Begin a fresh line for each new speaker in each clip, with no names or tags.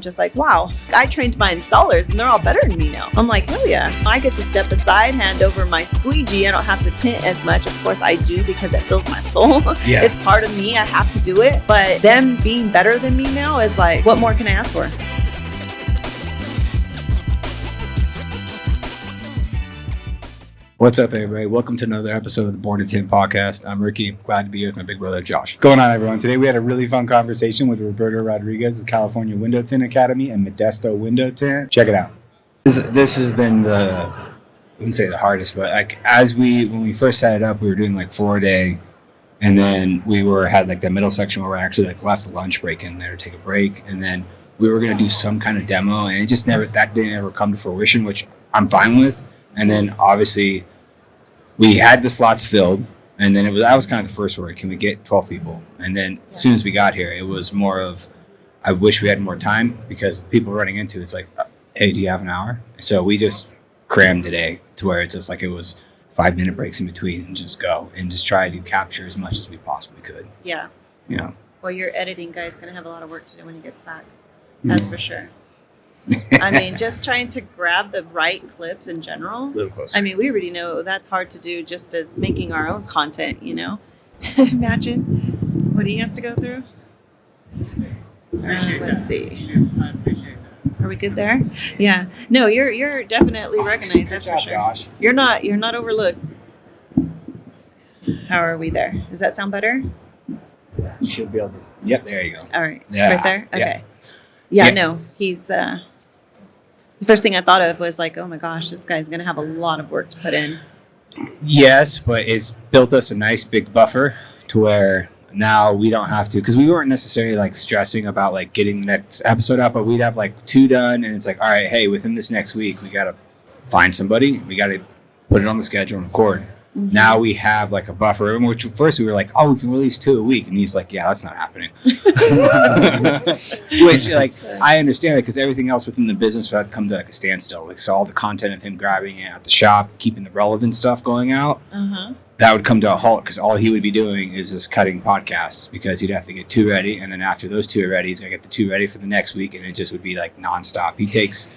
Just like, wow, I trained my installers and they're all better than me now. I'm like, hell yeah. I get to step aside, hand over my squeegee. I don't have to tint as much. Of course I do because it fills my soul.
Yeah.
It's part of me. I have to do it. But them being better than me now is like, what more can I ask for?
What's up, everybody? Welcome to another episode of the Born to Tint podcast. I'm Ricky. Glad to be here with my big brother, Josh.
What's going on, everyone? Today we had a really fun conversation with Roberta Rodriguez of California Window Tint Academy and Modesto Window Tint. Check it out.
This has been I wouldn't say the hardest, but like when we first set it up, we were doing like 4-day, and then had like the middle section where we actually like left the lunch break in there to take a break, and then we were gonna do some kind of demo, and it just didn't ever come to fruition, which I'm fine with. And then obviously we had the slots filled, and then that was kind of the first word. Can we get 12 people? And then as soon as we got here, it was more of, I wish we had more time, because the people running into it's like, hey, do you have an hour? So we just crammed today to where it's just like it was 5-minute breaks in between and just go and just try to capture as much as we possibly could.
Yeah.
Yeah.
Well, your editing guy is going to have a lot of work to do when he gets back. That's for sure. I mean, just trying to grab the right clips in general.
A little closer.
I mean, we already know that's hard to do just as making our own content, Imagine what he has to go through. Let's see.
I appreciate that.
Are we good there? Yeah. No, you're definitely recognized. That's for sure.
Josh.
You're not overlooked. How are we there? Does that sound better?
You should be able to. Yep, there you go.
All right.
Yeah.
Right there?
Yeah.
Okay. Yeah, no. He's the first thing I thought of was like, oh my gosh, this guy's going to have a lot of work to put in.
Yes, but it's built us a nice big buffer to where now we don't have to, because we weren't necessarily like stressing about like getting next episode out, but we'd have like 2 done, and it's like, all right, hey, within this next week, we got to find somebody, we got to put it on the schedule and record. Mm-hmm. Now we have like a buffer, which at first we were like, oh, we can release 2 a week. And he's like, yeah, that's not happening. Which like, I understand that, because everything else within the business would have to come to like a standstill. Like, so all the content of him grabbing it at the shop, keeping the relevant stuff going out, that would come to a halt, because all he would be doing is just cutting podcasts, because he'd have to get 2 ready. And then after those 2 are ready, he's going to get the 2 ready for the next week. And it just would be like nonstop. He takes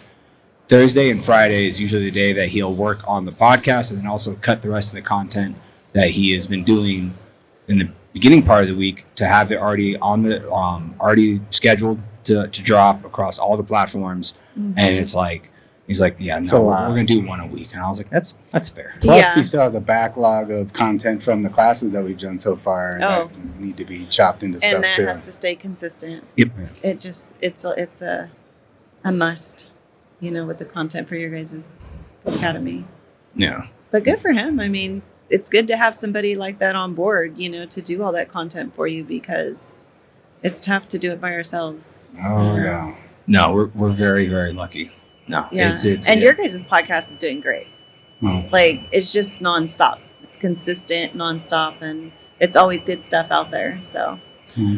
Thursday and Friday is usually the day that he'll work on the podcast, and then also cut the rest of the content that he has been doing in the beginning part of the week to have it already on the already scheduled to drop across all the platforms. Mm-hmm. And it's like, he's like, yeah, no, we're gonna do 1 a week. And I was like, that's fair.
Plus, he still has a backlog of content from the classes that we've done so far that need to be chopped into stuff
and that
too.
has to stay consistent.
Yep.
It's a must. With the content for your guys' academy.
Yeah.
But good for him. I mean, it's good to have somebody like that on board, to do all that content for you, because it's tough to do it by ourselves.
Oh, yeah.
No, we're very, very lucky. No.
Yeah. And your guys' podcast is doing great.
Oh.
Like, it's just nonstop. It's consistent, nonstop, and it's always good stuff out there. So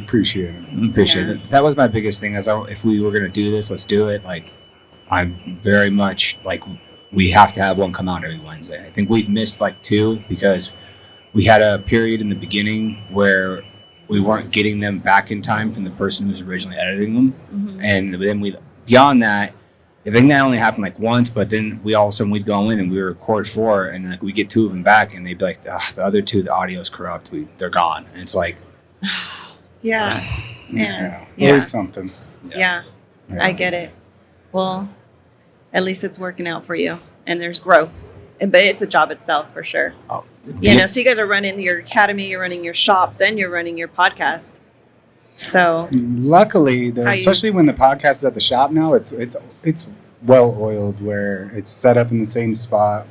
appreciate it.
Appreciate it. That was my biggest thing. If we were going to do this, let's do it. Like, I'm very much like, we have to have one come out every Wednesday. I think we've missed like 2 because we had a period in the beginning where we weren't getting them back in time from the person who was originally editing them. Mm-hmm. And then beyond that, I think that only happened like once, but then all of a sudden we'd go in and we record 4, and like we get 2 of them back, and they'd be like, the other 2, the audio's corrupt. They're gone. And it's like,
yeah.
It is something.
Yeah, I get it. Well, at least it's working out for you, and there's growth. But it's a job itself for sure. Oh, so you guys are running your academy, you're running your shops, and you're running your podcast. So
luckily, especially when the podcast is at the shop now, it's well oiled, where it's set up in the same spot.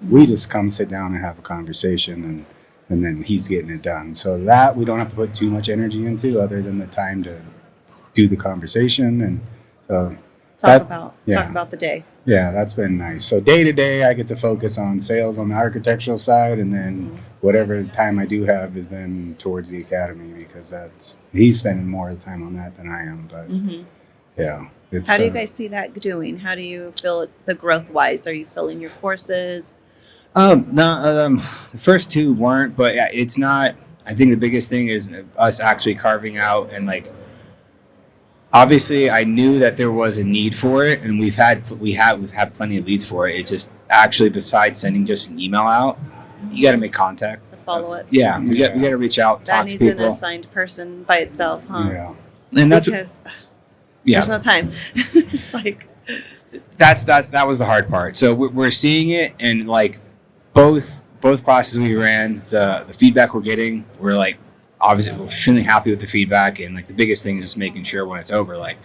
We just come sit down and have a conversation, and then he's getting it done. So that we don't have to put too much energy into, other than the time to do the conversation. And so
talk about the day.
Yeah, that's been nice. So day to day, I get to focus on sales on the architectural side, and then whatever time I do have has been towards the academy, because he's spending more of the time on that than I am. But yeah,
how do you guys see that doing? How do you feel the growth wise? Are you filling your courses?
No, the first 2 weren't, but yeah, it's not. I think the biggest thing is us actually carving out and like obviously I knew that there was a need for it, and we've had plenty of leads for it. It's just actually, besides sending just an email out, you got to make contact.
The follow-ups.
We got to reach out,
that
talk to
needs
people.
an assigned person by itself, huh?
Yeah.
And that's
because there's no time. It's like
that was the hard part. So we're seeing it, and like both classes we ran, the feedback we're getting, we're like, obviously we're extremely happy with the feedback, and like the biggest thing is just making sure when it's over, like,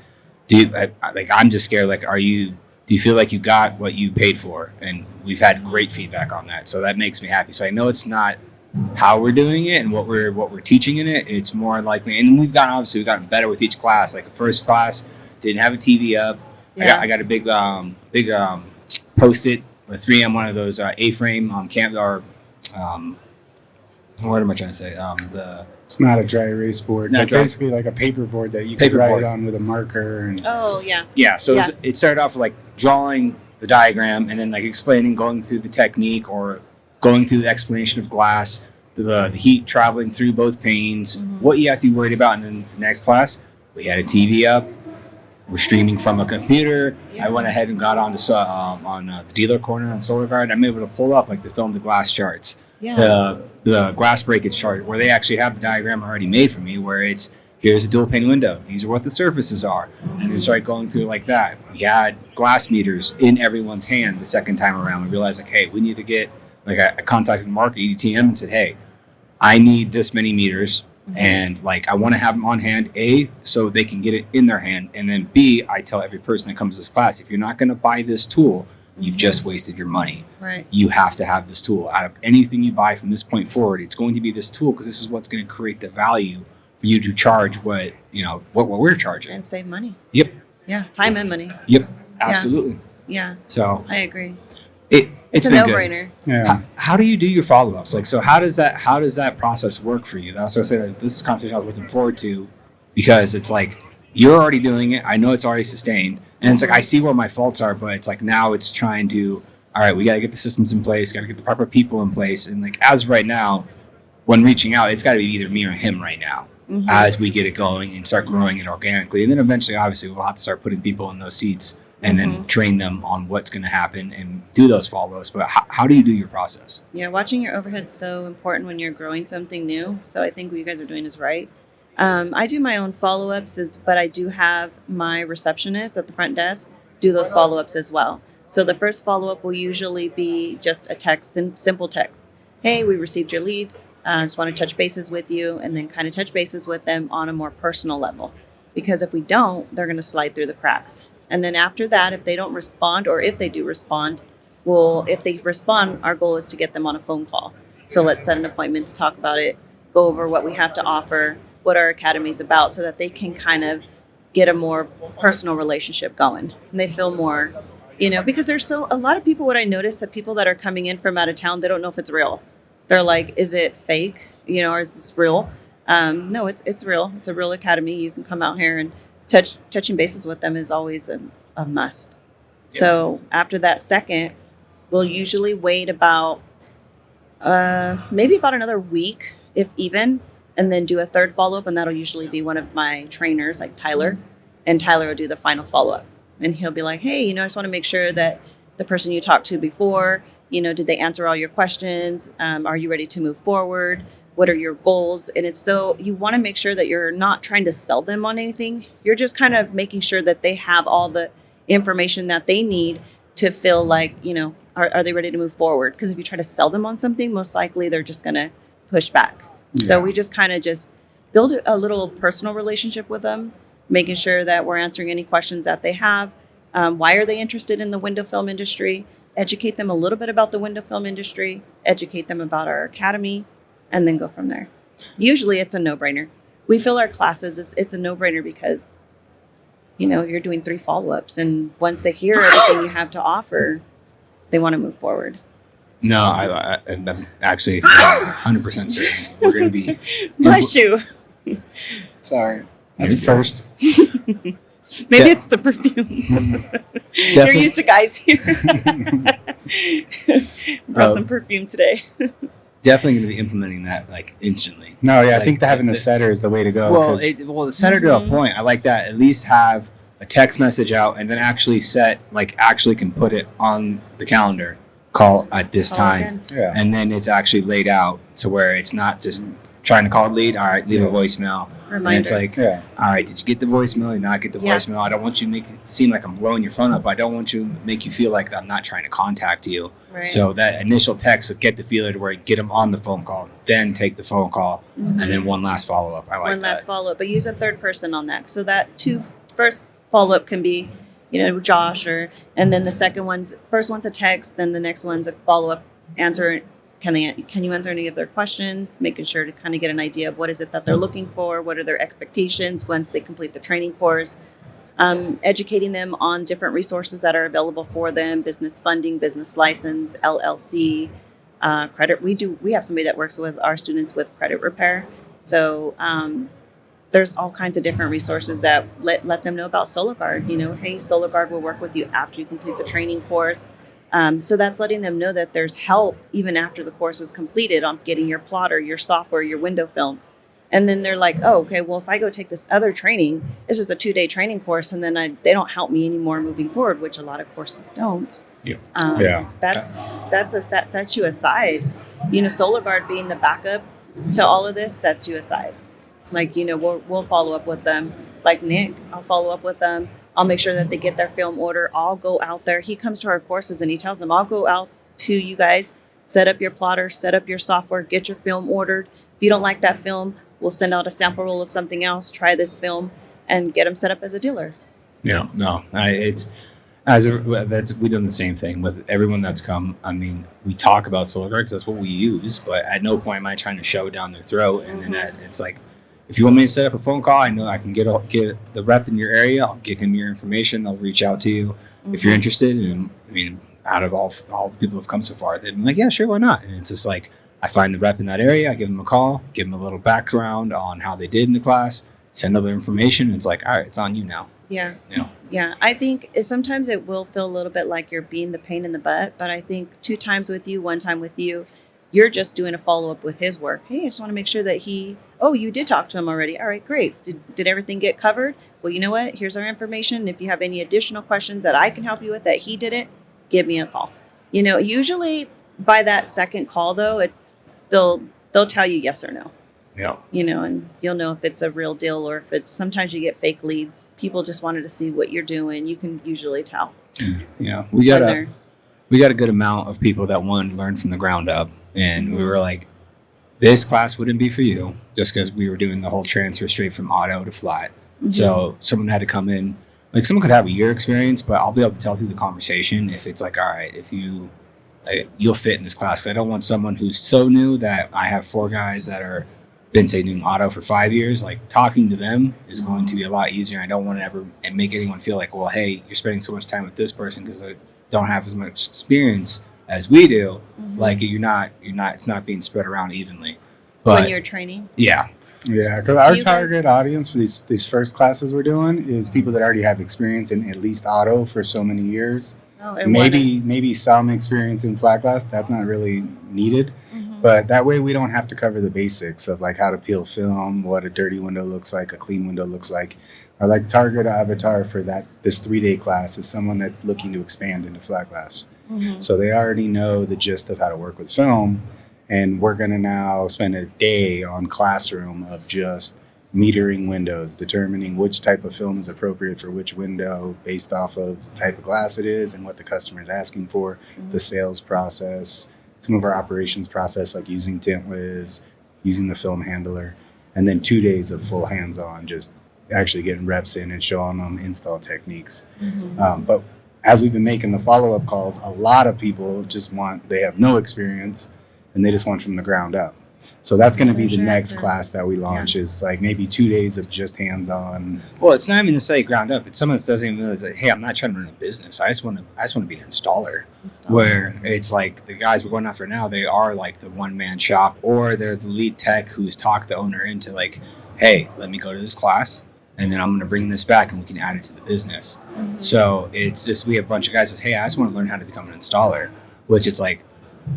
I'm just scared, like, do you feel like you got what you paid for? And we've had great feedback on that, so that makes me happy. So I know it's not how we're doing it and what we're teaching in it. It's more likely, and we've gotten better with each class. Like the first class didn't have a TV up.
Yeah.
I got a big Post-it, a 3M, one of those A-frame what am I trying to say?
It's not a dry erase board.
Not
But
dry-
basically like a paper board that you can write on with a marker. And
oh yeah.
Yeah, so
Yeah.
It started off with like drawing the diagram and then like explaining, going through the technique or going through the explanation of glass, the heat traveling through both panes, what you have to be worried about. And then the next class, we had a TV up. We're streaming from a computer.
Yeah.
I went ahead and got on the dealer corner on Solar Guard. I'm able to pull up like the film to glass charts,
Yeah.
the glass breakage chart, where they actually have the diagram already made for me, where it's here's a dual pane window. These are what the surfaces are, and then start going through like that. We had glass meters in everyone's hand the second time around. We realized like, hey, we need to get like I contacted Mark at EDTM and said, hey, I need this many meters. And like I want to have them on hand, A, so they can get it in their hand, and then B, I tell every person that comes to this class, if you're not going to buy this tool, you've just wasted your money.
Right. You
You have to have this tool. Out of anything you buy from this point forward, it's going to be this tool, because this is what's going to create the value for you to charge what we're charging.
and save money.
Yep.
Yeah, time and money.
Yep. Absolutely.
Yeah,
So
I agree.
it's
It's a
been good.
no-brainer.
yeah.
How do you do your follow-ups? Like, so how does that process work for you? That's what I say, like, this is a conversation I was looking forward to, because it's like, you're already doing it. I know it's already sustained. And it's like, I see where my faults are, but it's like, now it's trying to, all right, we got to get the systems in place, got to get the proper people in place. And like, as of right now, when reaching out, it's got to be either me or him right now, as we get it going and start growing it organically. And then eventually, obviously, we'll have to start putting people in those seats and then train them on what's going to happen and do those follow-ups. But how do you do your process?
Yeah, watching your overhead's so important when you're growing something new. So I think what you guys are doing is right. I do my own follow-ups, but I do have my receptionist at the front desk do those follow-ups as well. So the first follow-up will usually be just a text, simple text. Hey, we received your lead. Just want to touch bases with you, and then kind of touch bases with them on a more personal level. Because if we don't, they're going to slide through the cracks. And then after that, if they don't respond, or if they do respond, if they respond, our goal is to get them on a phone call. So let's set an appointment to talk about it, go over what we have to offer, what our academy is about, so that they can kind of get a more personal relationship going. And they feel more, because there's a lot of people, what I notice, that people that are coming in from out of town, they don't know if it's real. They're like, is it fake? Or is this real? No, it's real. It's a real academy. You can come out here and touching bases with them is always a must. Yeah. So after that second, we'll usually wait about maybe about another week, if even, and then do a third follow-up, and that'll usually be one of my trainers, like Tyler, and Tyler will do the final follow-up. And he'll be like, hey, I just want to make sure that the person you talked to before, did they answer all your questions? Are you ready to move forward? What are your goals? And it's so you want to make sure that you're not trying to sell them on anything. You're just kind of making sure that they have all the information that they need to feel like, are they ready to move forward? Because if you try to sell them on something, most likely they're just going to push back. Yeah. So we just kind of just build a little personal relationship with them, making sure that we're answering any questions that they have. Why are they interested in the window film industry? Educate them a little bit about the window film industry, educate them about our academy, and then go from there. Usually it's a no-brainer. We fill our classes, it's a no-brainer because, you're doing 3 follow-ups, and once they hear everything you have to offer, they want to move forward.
No, I'm actually 100% certain we're going to be...
Bless you.
Sorry. That's a first.
Maybe it's the perfume. You're used to guys here. Brought some perfume today.
definitely going to be implementing that like instantly.
No, yeah, I
Like,
think that having the setter is the way to go.
Well,
'cause-
the setter to a point. I like that. At least have a text message out and then actually actually can put it on the calendar. Call at this time,
again.
yeah.
and then it's actually laid out to where it's not just trying to call a lead. All right, leave a voicemail.
Reminder.
And it's like,
Yeah.
all right, did you get the voicemail? Did not get the
Yeah.
voicemail? I don't want you to make it seem like I'm blowing your phone up. I don't want you to make you feel like I'm not trying to contact you.
Right.
So that initial text will get the feeler to where you get them on the phone call, then take the phone call, and then one last follow up. I like
one last
that.
follow up, but use a third person on that. So that first follow up can be, Josh, and then the first one's a text, then the next one's a follow up answer. Can you answer any of their questions? Making sure to kind of get an idea of what is it that they're looking for, what are their expectations once they complete the training course. Educating them on different resources that are available for them: business funding, business license, LLC, credit. We have somebody that works with our students with credit repair. So there's all kinds of different resources that let them know about SolarGuard. Hey, SolarGuard will work with you after you complete the training course. So that's letting them know that there's help even after the course is completed on getting your plotter, your software, your window film. And then they're like, oh, okay, well, if I go take this other training, this is a 2-day training course, and then they don't help me anymore moving forward, which a lot of courses don't.
Yeah.
That sets you aside. SolarGuard being the backup to all of this sets you aside. Like, we'll follow up with them. Like Nick, I'll follow up with them. I'll make sure that they get their film order. I'll go out there. He comes to our courses and he tells them, I'll go out to you guys, set up your plotter, set up your software, get your film ordered. If you don't like that film, we'll send out a sample roll of something else, try this film, and get them set up as a dealer.
Yeah, no, we've done the same thing with everyone that's come. I mean, we talk about SolarGuard because that's what we use, but at no point am I trying to shove it down their throat. And then it's like, if you want me to set up a phone call, I know I can get the rep in your area. I'll get him your information. They'll reach out to you if you're interested. And I mean, out of all the people who've come so far, they're like, yeah, sure, why not? And it's just like, I find the rep in that area. I give them a call, give them a little background on how they did in the class, send over information. And it's like, all right, it's on you now.
Yeah.
Yeah.
Yeah. I think sometimes it will feel a little bit like you're being the pain in the butt, but I think 2 times with you, 1 time with you, you're just doing a follow-up with his work. Hey, I just want to make sure that you did talk to him already. All right, great. Did everything get covered? Well, you know what? Here's our information. If you have any additional questions that I can help you with that he didn't, give me a call. Usually by that second call, though, they'll tell you yes or no.
Yeah.
And you'll know if it's a real deal or if sometimes you get fake leads. People just wanted to see what you're doing. You can usually tell.
Yeah. We got a good amount of people that wanted to learn from the ground up. And we were like, this class wouldn't be for you just because we were doing the whole transfer straight from auto to flat. Mm-hmm. So someone had to come in, like someone could have a year experience, but I'll be able to tell through the conversation if it's like, all right, if you'll fit in this class. I don't want someone who's so new that I have 4 guys that are been say doing auto for 5 years. Like talking to them is going to be a lot easier. I don't want to ever make anyone feel like, well, hey, you're spending so much time with this person because they don't have as much experience as we do. Like it's not being spread around evenly. But
when you're training.
Yeah.
Yeah, because our target audience for these first classes we're doing is people that already have experience in at least auto for so many years.
Oh, and
maybe some experience in flat glass. That's not really needed. But that way we don't have to cover the basics of like how to peel film, what a dirty window looks like, a clean window looks like. Our like target avatar for this 3-day class is someone that's looking to expand into flat glass. So they already know the gist of how to work with film. And we're going to now spend a day on classroom of just metering windows, determining which type of film is appropriate for which window based off of the type of glass it is and what the customer is asking for, the sales process, some of our operations process, like using TintWiz, using the film handler, and then 2 days of full hands-on, just actually getting reps in and showing them install techniques. But as we've been making the follow-up calls, a lot of people they have no experience and they just want from the ground up. So that's going to be the next class that we launch is like maybe 2 days of just hands-on.
Well, it's not even to say ground up. It's someone that doesn't even realize that, hey, I'm not trying to run a business. I just want to be an installer. Where it's like the guys we're going after now, they are like the one-man shop, or they're the lead tech who's talked the owner into like, hey, let me go to this class, and then I'm going to bring this back and we can add it to the business. So it's just, we have a bunch of guys that say, hey, I just want to learn how to become an installer, which it's like,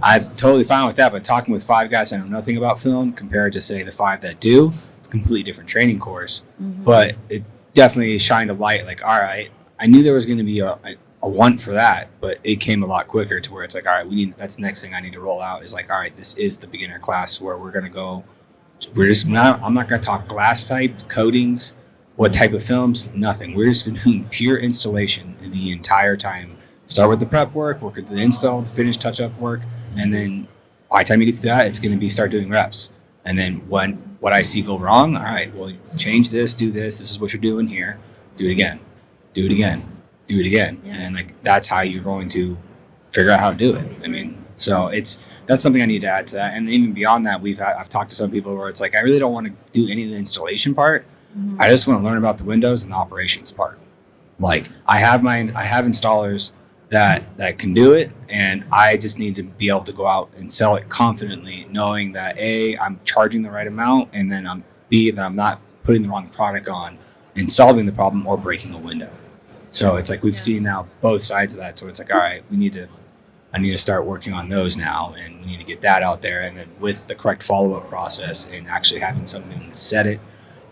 I'm totally fine with that. But talking with 5 guys that know nothing about film compared to say the 5 that do, it's a completely different training course. But it definitely shined a light. Like, all right, I knew there was going to be a want for that, but it came a lot quicker to where it's like, all right, that's the next thing I need to roll out is like, all right, this is the beginner class where we're going to go. I'm not going to talk glass type coatings, what type of films, nothing. We're just going to do pure installation the entire time. Start with the prep work with the install, the finish touch-up work, and then by the time you get to that, it's going to be start doing reps. And then what I see go wrong, all right, well, change this, do this. This is what you're doing here. Do it again. Do it again. Do it again. Yeah. And like that's how you're going to figure out how to do it. I mean, so that's something I need to add to that. And even beyond that, I've talked to some people where it's like I really don't want to do any of the installation part. I just want to learn about the windows and the operations part. Like I have installers that can do it, and I just need to be able to go out and sell it confidently, knowing that A, I'm charging the right amount, and then B, that I'm not putting the wrong product on and solving the problem or breaking a window. So it's like we've seen now both sides of that. So it's like, all right, I need to start working on those now, and we need to get that out there. And then with the correct follow-up process and actually having something to set it,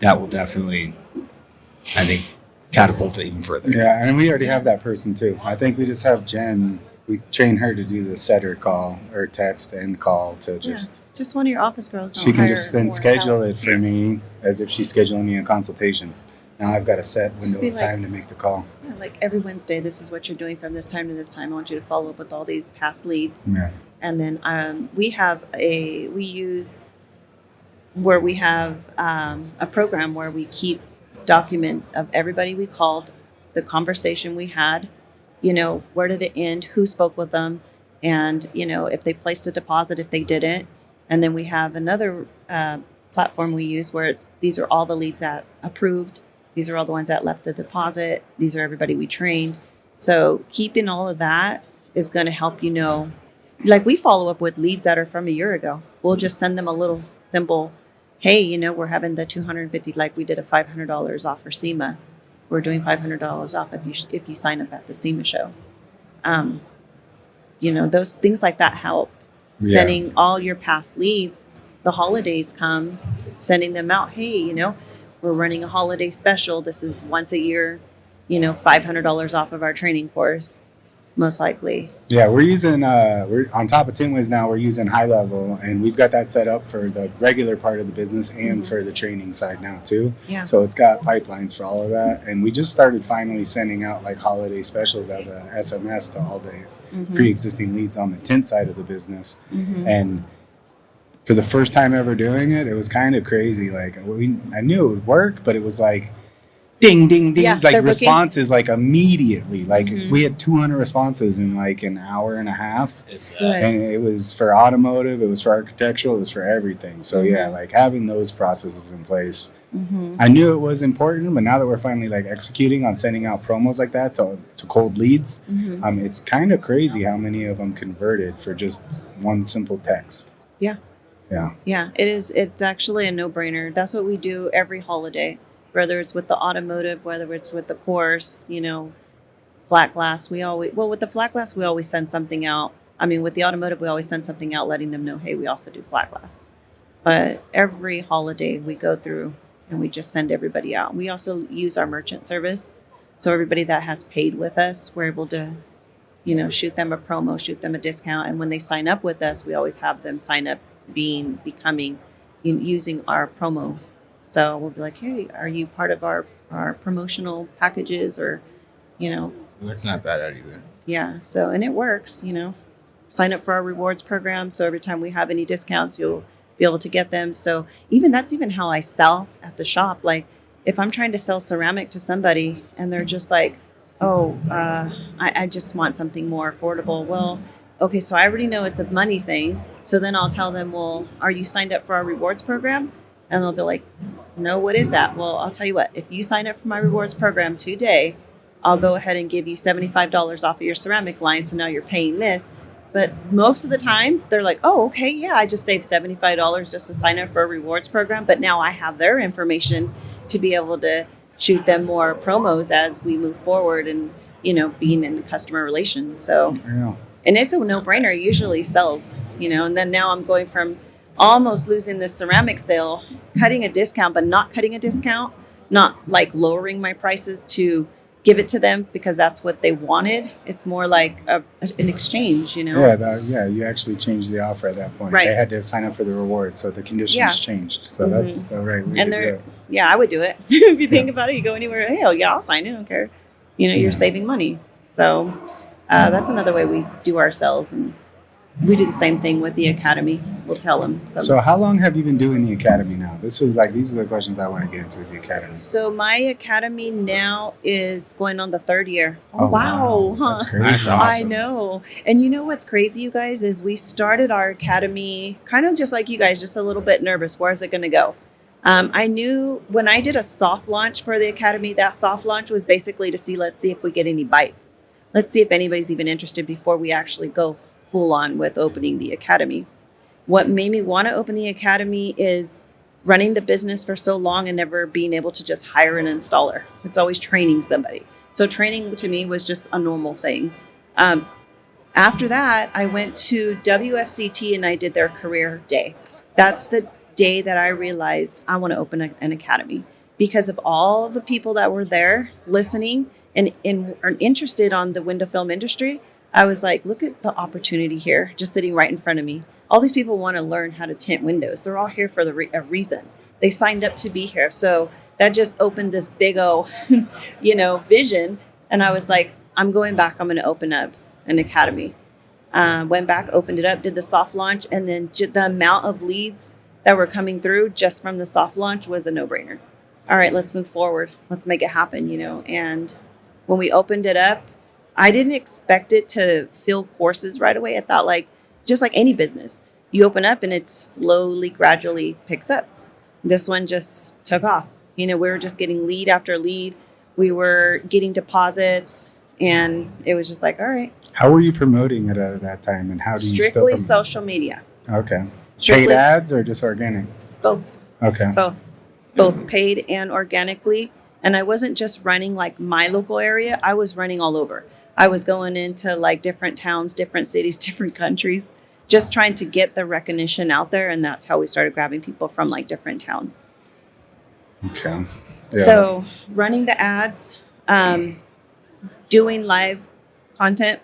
that will definitely, I think, catapult it even further.
Yeah, and we already have that person too. I think we just have Jen. We train her to do the setter call or text and call to just
one of your office girls.
She can just then schedule it for me as if she's scheduling me a consultation. Now I've got a set window of time to make the call.
Yeah, like every Wednesday, this is what you're doing from this time to this time. I want you to follow up with all these past leads.
Yeah.
And then we have a program where we keep document of everybody we called, the conversation we had, where did it end, who spoke with them, and, if they placed a deposit, if they didn't. And then we have another platform we use where these are all the leads that approved. These are all the ones that left the deposit. These are everybody we trained. So keeping all of that is going to help like we follow up with leads that are from a year ago. We'll just send them a little simple, hey, we're having the $250, like we did a $500 off for SEMA. We're doing $500 off if you sign up at the SEMA show. Those things like that help. Yeah. Sending all your past leads, the holidays come, sending them out, hey, we're running a holiday special. This is once a year, $500 off of our training course, most likely.
Yeah, we're using, we're on top of TintWiz now, we're using High Level, and we've got that set up for the regular part of the business and for the training side now too. Yeah. So it's got pipelines for all of that. And we just started finally sending out like holiday specials as a SMS to all the pre-existing leads on the tint side of the business. And for the first time ever doing it, it was kind of crazy. Like I knew it would work, but it was like ding, ding, ding. Yeah, like responses like immediately. Like we had 200 responses in like an hour and a half. And it was for automotive, it was for architectural, it was for everything. So yeah, like having those processes in place. I knew it was important, but now that we're finally like executing on sending out promos like that to cold leads, it's kind of crazy how many of them converted for just one simple text.
Yeah.
Yeah.
Yeah, it is. It's actually a no-brainer. That's what we do every holiday, whether it's with the automotive, whether it's with the course, flat glass. With the flat glass, we always send something out. I mean, with the automotive, we always send something out letting them know, hey, we also do flat glass. But every holiday we go through and we just send everybody out. We also use our merchant service. So everybody that has paid with us, we're able to, shoot them a promo, shoot them a discount. And when they sign up with us, we always have them sign up becoming using our promos. So we'll be like, hey, are you part of our promotional packages or,
That's not bad either.
Yeah. So, and it works, sign up for our rewards program. So every time we have any discounts, you'll be able to get them. So that's even how I sell at the shop. Like if I'm trying to sell ceramic to somebody and they're just like, I just want something more affordable. Well, okay, so I already know it's a money thing. So then I'll tell them, well, are you signed up for our rewards program? And they'll be like, no, what is that? Well, I'll tell you what, if you sign up for my rewards program today, I'll go ahead and give you $75 off of your ceramic line. So now you're paying this. But most of the time they're like, oh, okay, yeah, I just saved $75 just to sign up for a rewards program. But now I have their information to be able to shoot them more promos as we move forward and, being in customer relations. So And it's a no-brainer. It usually sells, and then now I'm going from almost losing this ceramic sale, cutting a discount, but not cutting a discount, not like lowering my prices to give it to them because that's what they wanted. It's more like an exchange,
Yeah, you actually changed the offer at that point.
Right.
They had to sign up for the reward, so the conditions changed. So that's the right way
and
to do it.
Yeah, I would do it. If you think about it, you go anywhere, hell yeah, I'll sign it, I don't care. You're saving money. So that's another way we do our sales, and we do the same thing with the academy. We'll tell them.
So how long have you been doing the academy now? These are the questions I want to get into with the academy.
So my academy now is going on the 3rd year.
Oh, wow.
Huh?
That's crazy.
That's awesome.
I know. And you know what's crazy, you guys, is we started our academy kind of just like you guys, just a little bit nervous. Where's it going to go? I knew when I did a soft launch for the academy, that soft launch was basically to let's see if we get any bites. Let's see if anybody's even interested before we actually go full on with opening the academy. What made me want to open the academy is running the business for so long and never being able to just hire an installer. It's always training somebody. So training to me was just a normal thing. After that, I went to WFCT and I did their career day. That's the day that I realized I want to open an academy because of all the people that were there listening and are interested on the window film industry. I was like, look at the opportunity here, just sitting right in front of me. All these people want to learn how to tint windows. They're all here for a reason. They signed up to be here. So that just opened this big old, vision. And I was like, I'm going back. I'm going to open up an academy. Went back, opened it up, did the soft launch. And then the amount of leads that were coming through just from the soft launch was a no-brainer. All right, let's move forward. Let's make it happen, And when we opened it up, I didn't expect it to fill courses right away. I thought just like any business, you open up and it slowly, gradually picks up. This one just took off. We were just getting lead after lead. We were getting deposits and it was just like, all right.
How were you promoting it at that time and how do you
Strictly social media.
Okay.
Strictly,
paid ads or just organic?
Both.
Okay.
Both paid and organically. And I wasn't just running my local area. I was running all over. I was going into different towns, different cities, different countries, just trying to get the recognition out there. And that's how we started grabbing people from different towns.
Okay. Yeah.
So running the ads, doing live content,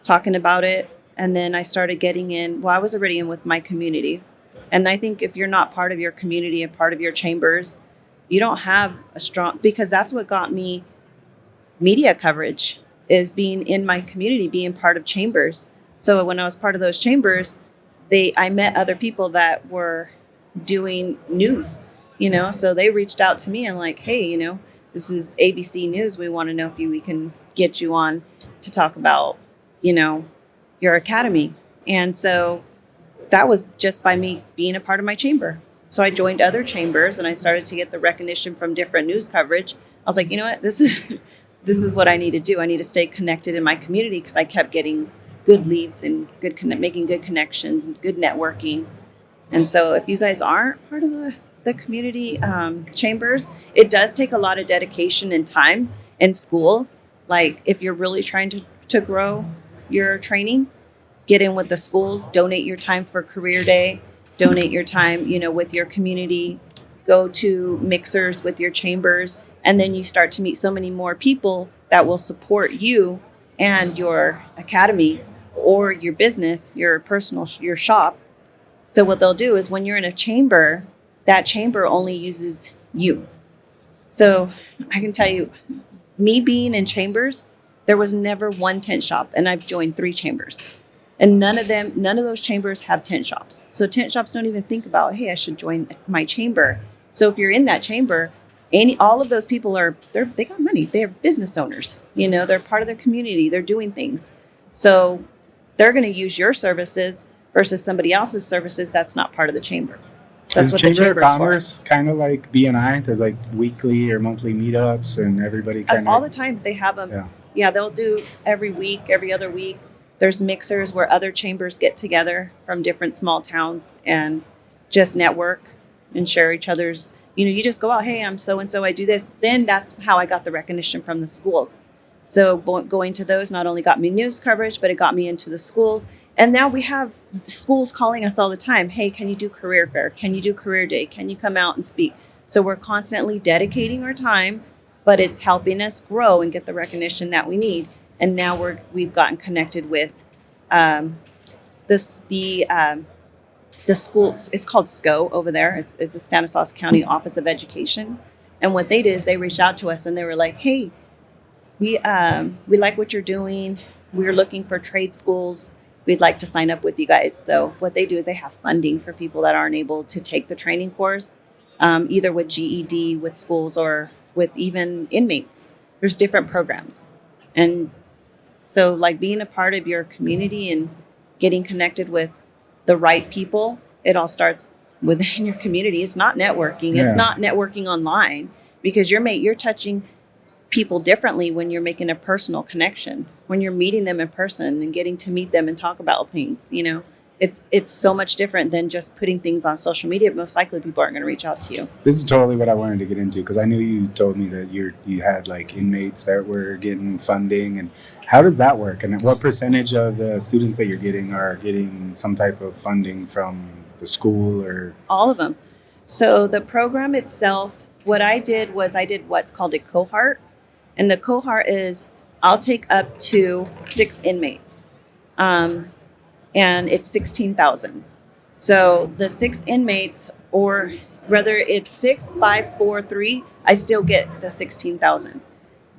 talking about it. And then I started getting in. Well, I was already in with my community. And I think if you're not part of your community and part of your chambers, you don't have a strong, because that's what got me media coverage, is being in my community, being part of chambers. So when I was part of those chambers, I met other people that were doing news, so they reached out to me and hey, this is ABC News. We want to know if we can get you on to talk about, your academy. And so that was just by me being a part of my chamber. So I joined other chambers and I started to get the recognition from different news coverage. I was like, you know what, this is what I need to do. I need to stay connected in my community because I kept getting good leads and making good connections and good networking. And so if you guys aren't part of the community chambers, it does take a lot of dedication and time in schools. If you're really trying to grow your training, get in with the schools, donate your time for career day. Donate your time, with your community, go to mixers with your chambers, and then you start to meet so many more people that will support you and your academy or your business, your shop. So what they'll do is when you're in a chamber, that chamber only uses you. So I can tell you, me being in chambers, there was never one tent shop, and I've joined 3 chambers. And none of those chambers have tent shops. So tent shops don't even think about, hey, I should join my chamber. So if you're in that chamber, all of those people they got money. They're business owners. They're part of their community. They're doing things. So they're going to use your services versus somebody else's services that's not part of the chamber. That's
Is
what
Chamber
the
of
chamber is
Commerce kind of like BNI? There's weekly or monthly meetups and everybody kind of...
all the time they have them. Yeah, they'll do every week, every other week. There's mixers where other chambers get together from different small towns and just network and share each other's, you just go out, hey, I'm so-and-so, I do this. Then that's how I got the recognition from the schools. So going to those not only got me news coverage, but it got me into the schools. And now we have schools calling us all the time. Hey, can you do career fair? Can you do career day? Can you come out and speak? So we're constantly dedicating our time, but it's helping us grow and get the recognition that we need. And now we've gotten connected with the schools. It's called SCO over there. It's the Stanislaus County Office of Education. And what they did is they reached out to us and they were like, hey, we like what you're doing. We're looking for trade schools. We'd like to sign up with you guys. So what they do is they have funding for people that aren't able to take the training course, either with GED, with schools, or with even inmates. There's different programs. And so like being a part of your community and getting connected with the right people, it all starts within your community. It's not networking. Yeah. It's not networking online, because you're touching people differently when you're making a personal connection, when you're meeting them in person and getting to meet them and talk about things. It's so much different than just putting things on social media. Most likely people aren't going to reach out to you.
This is totally what I wanted to get into, because I knew you told me that you had like inmates that were getting funding. And how does that work? And what percentage of the students that you're getting are getting some type of funding from the school? Or
all of them. So the program itself, what I did was I did what's called a cohort. And the cohort is I'll take up to 6 inmates. And it's 16,000. So the 6 inmates, or whether it's 6, 5, 4, 3, I still get the 16,000.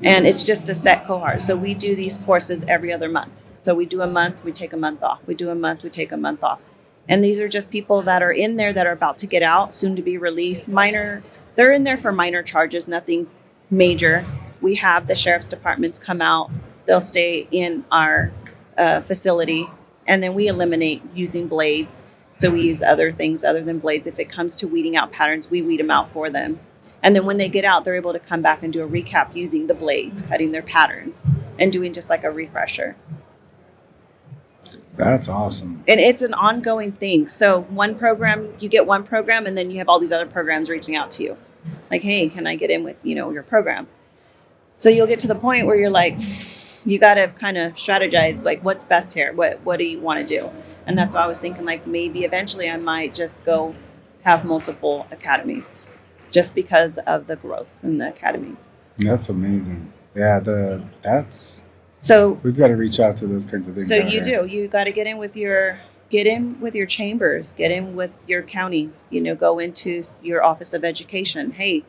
And it's just a set cohort. So we do these courses every other month. So we do a month, we take a month off. We do a month, we take a month off. And these are just people that are in there that are about to get out, soon to be released. They're in there for minor charges, nothing major. We have the sheriff's departments come out. They'll stay in our facility. And then we eliminate using blades. So we use other things other than blades. If it comes to weeding out patterns, we weed them out for them. And then when they get out, they're able to come back and do a recap using the blades, cutting their patterns, and doing just like a refresher.
That's awesome.
And it's an ongoing thing. So you get one program, and then you have all these other programs reaching out to you. Like, hey, can I get in with, your program? So you'll get to the point where you're like, you got to kind of strategize, like, what's best here? What do you want to do? And that's why I was thinking, like, maybe eventually I might just go have multiple academies just because of the growth in the academy.
That's amazing. Yeah,
so
we've got to reach out to those kinds of things.
So you got to get in with your chambers, get in with your county, go into your Office of Education. Hey,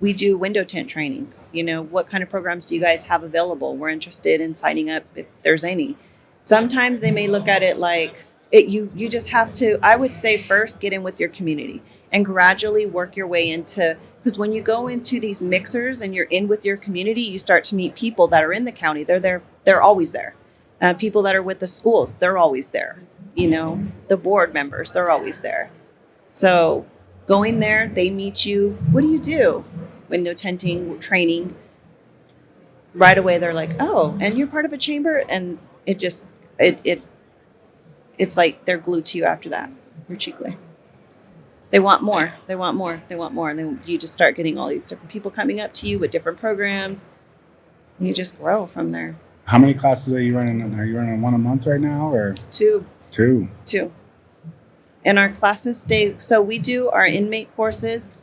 we do window tint training. What kind of programs do you guys have available? We're interested in signing up if there's any. Sometimes they may look at it like you just have to, I would say, first get in with your community and gradually work your way into, because when you go into these mixers and you're in with your community, you start to meet people that are in the county. They're there. They're always there. People that are with the schools, they're always there. The board members, they're always there. So going there, they meet you. What do you do? Window tinting training. Right away they're like, oh, and you're part of a chamber, and it's like they're glued to you after that. You're chicle. They want more. And then you just start getting all these different people coming up to you with different programs, and you just grow from there.
How many classes are you running? Are you running one a month right now, or
2?
2.
And our classes stay, so we do our inmate courses,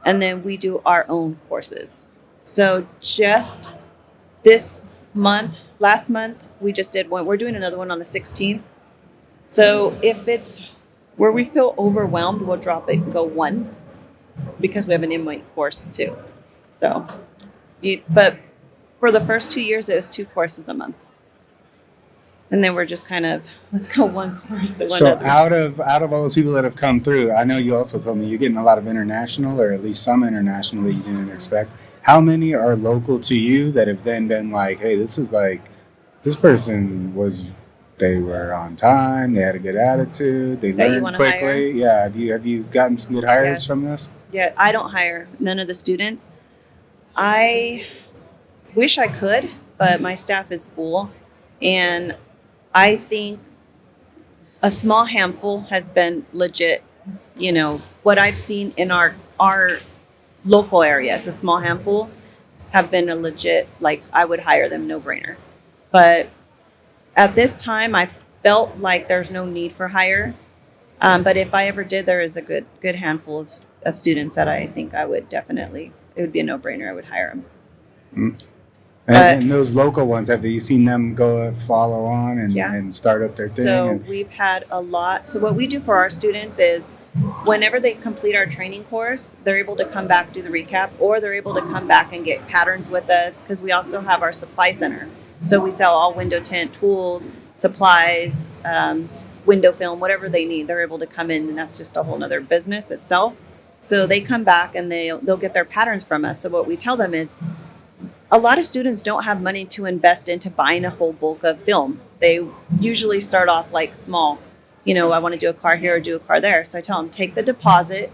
and then we do our own courses. So just last month, we just did one. We're doing another one on the 16th. So if it's where we feel overwhelmed, we'll drop it and go 1, because we have an inmate course too. So, but for the first 2 years, it was 2 courses a month. And then we're just kind of, let's go one course.
So out of all those people that have come through, I know you also told me you're getting a lot of international, or at least some international that you didn't expect. How many are local to you that have then been like, hey, this person they were on time, they had a good attitude, they learned quickly. Hire? Yeah, have you gotten some good hires from this?
Yeah, I don't hire none of the students. I wish I could, but my staff is full, and I think a small handful has been legit. What I've seen in our local area is a small handful. have been a legit, like I would hire them, no brainer. But at this time, I felt like there's no need for hire. But if I ever did, there is a good handful of students that I think I would definitely, it would be a no brainer. I would hire them.
Mm-hmm. And those local ones, have you seen them go follow on and start up their thing?
So we've had a lot. So what we do for our students is whenever they complete our training course, they're able to come back, do the recap, or they're able to come back and get patterns with us, because we also have our supply center. So we sell all window tint tools, supplies, window film, whatever they need. They're able to come in, and that's just a whole nother business itself. So they come back and they'll get their patterns from us. So what we tell them is, a lot of students don't have money to invest into buying a whole bulk of film. They usually start off like small. You know, I want to do a car here or do a car there. So I tell them, take the deposit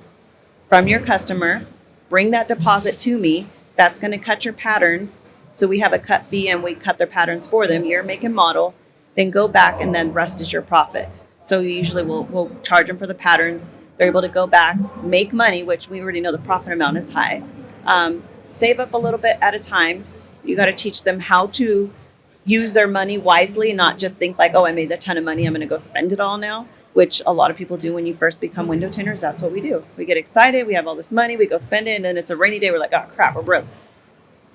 from your customer, bring that deposit to me. That's going to cut your patterns. So we have a cut fee and we cut their patterns for them, year, make, and model. Then go back, and then rest is your profit. So usually we'll charge them for the patterns. They're able to go back, make money, which we already know the profit amount is high. Save up a little bit at a time. You got to teach them how to use their money wisely, not just think like, oh, I made a ton of money, I'm going to go spend it all now, which a lot of people do when you first become window tinters. That's what we do. We get excited, we have all this money, we go spend it, and then it's a rainy day, we're like, oh crap, we're broke.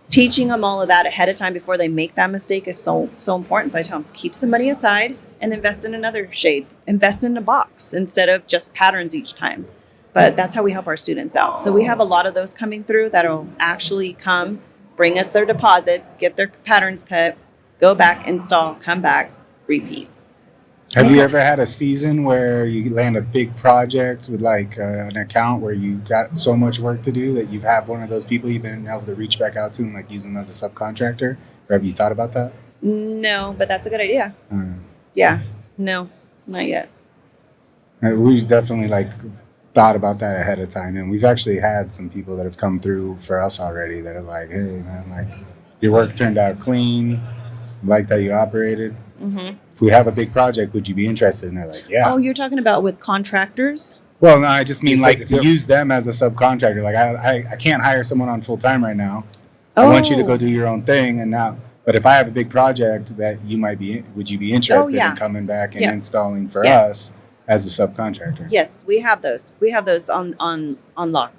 Teaching them all of that ahead of time before they make that mistake is so important. So I tell them, keep some money aside and invest in another shade. Invest in a box instead of just patterns each time. But that's how we help our students out. So we have a lot of those coming through that'll actually come, bring us their deposits, get their patterns cut, go back, install, come back, repeat.
Have you ever had a season where you land a big project with like an account where you got so much work to do that you've had one of those people you've been able to reach back out to and like use them as a subcontractor? Or have you thought about that?
No, but that's a good idea. Yeah, no, not yet.
We've definitely like thought about that ahead of time, and we've actually had some people that have come through for us already that are like, hey man, like your work turned out clean, like that you operated. Mm-hmm. If we have a big project, would you be interested? And they're like, yeah.
Oh, you're talking about with contractors?
Well, no, I just mean like to use them as a subcontractor. Like I can't hire someone on full time right now. I want you to go do your own thing, and now. But if I have a big project that you might be, would you be interested in coming back and installing for us as a subcontractor? Yes,
we have those. We have those on lock.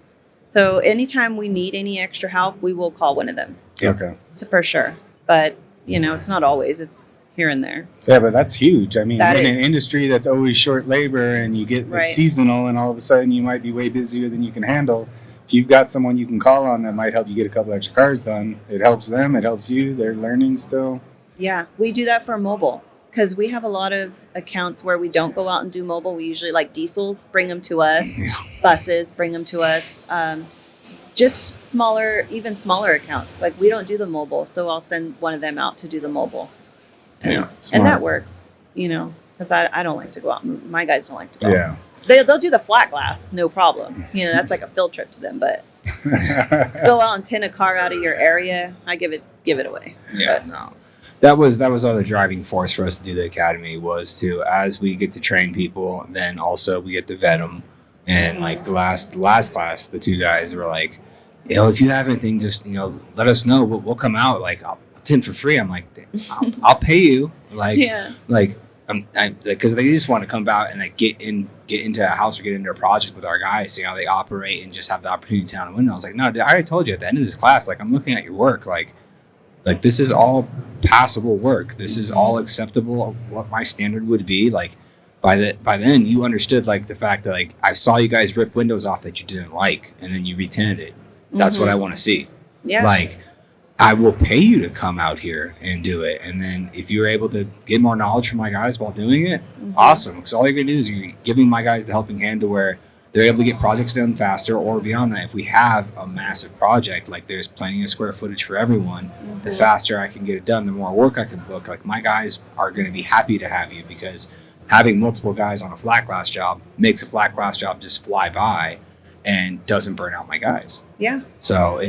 So anytime we need any extra help, we will call one of them.
Okay.
So for sure. But, you know, it's not always. It's here and there.
Yeah, but that's huge. I mean, in an industry that's always short labor and you get it's seasonal, and all of a sudden you might be way busier than you can handle. If you've got someone you can call on that might help you get a couple extra cars done, it helps them, it helps you. They're learning still.
Yeah, we do that for mobile because we have a lot of accounts where we don't go out and do mobile. We usually like diesels, bring them to us, buses, bring them to us. Just smaller, even smaller accounts. Like we don't do the mobile, so I'll send one of them out to do the mobile. And that works, you know, because I don't like to go out. My guys don't like to go out. They'll do the flat glass, no problem. You know, that's like a field trip to them. But to go out and tint a car out of your area, I give it away.
Yeah, but no. That was other driving force for us to do the academy was to, as we get to train people, then also we get to vet them. And like the last class, the two guys were like, you know, if you have anything, just, you know, let us know. We'll come out. Like, I'll tint for free. I'm like, I'll pay you. Like, because they just want to come out and like get into a house or get into a project with our guys, see how they operate, and just have the opportunity to down a window. I was like, no, I already told you at the end of this class, like, I'm looking at your work, like this is all passable work. This is all acceptable. What my standard would be. Like, by then you understood like the fact that like I saw you guys rip windows off that you didn't like, and then you retinted it. That's what I want to see. Yeah. Like, I will pay you to come out here and do it. And then if you're able to get more knowledge from my guys while doing it, awesome. Because all you're going to do is you're giving my guys the helping hand to where they're able to get projects done faster, or beyond that, if we have a massive project, like there's plenty of square footage for everyone, the faster I can get it done, the more work I can book. Like, my guys are going to be happy to have you, because having multiple guys on a flat glass job makes a flat glass job just fly by and doesn't burn out my guys. Yeah. So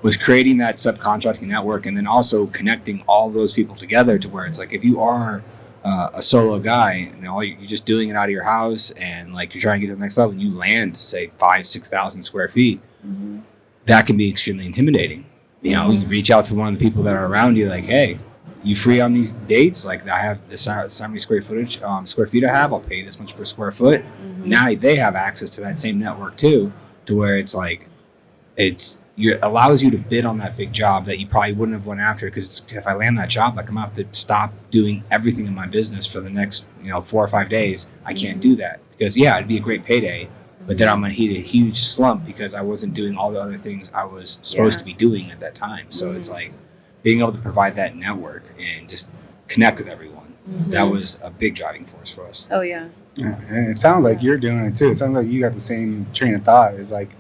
was creating that subcontracting network, and then also connecting all those people together to where it's like, if you are a solo guy and you're just doing it out of your house, and like you're trying to get to the next level, and you land say 5,000-6,000 square feet, that can be extremely intimidating, You know, you reach out to one of the people that are around you, like, hey, you free on these dates? Like, I have this how many square feet I have. I'll pay you this much per square foot. Now they have access to that same network too, to where it's like, allows you to bid on that big job that you probably wouldn't have went after, because if I land that job, like I'm gonna have to stop doing everything in my business for the next 4 or 5 days. I can't do that, because it'd be a great payday, but then I'm gonna hit a huge slump because I wasn't doing all the other things I was supposed to be doing at that time. So it's like being able to provide that network and just connect with everyone. That was a big driving force for us.
Oh yeah.
And it sounds like you're doing it too. It sounds like you got the same train of thought. It's like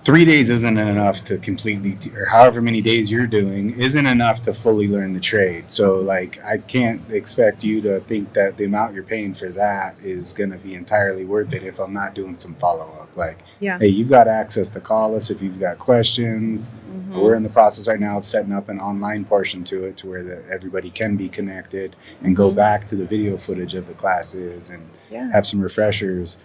3 days isn't enough to completely, or however many days you're doing isn't enough to fully learn the trade. So like, I can't expect you to think that the amount you're paying for that is going to be entirely worth it if I'm not doing some follow-up. Like, hey, you've got access to call us if you've got questions. We're in the process right now of setting up an online portion to it, to where everybody can be connected and go back to the video footage of the classes and have some refreshers.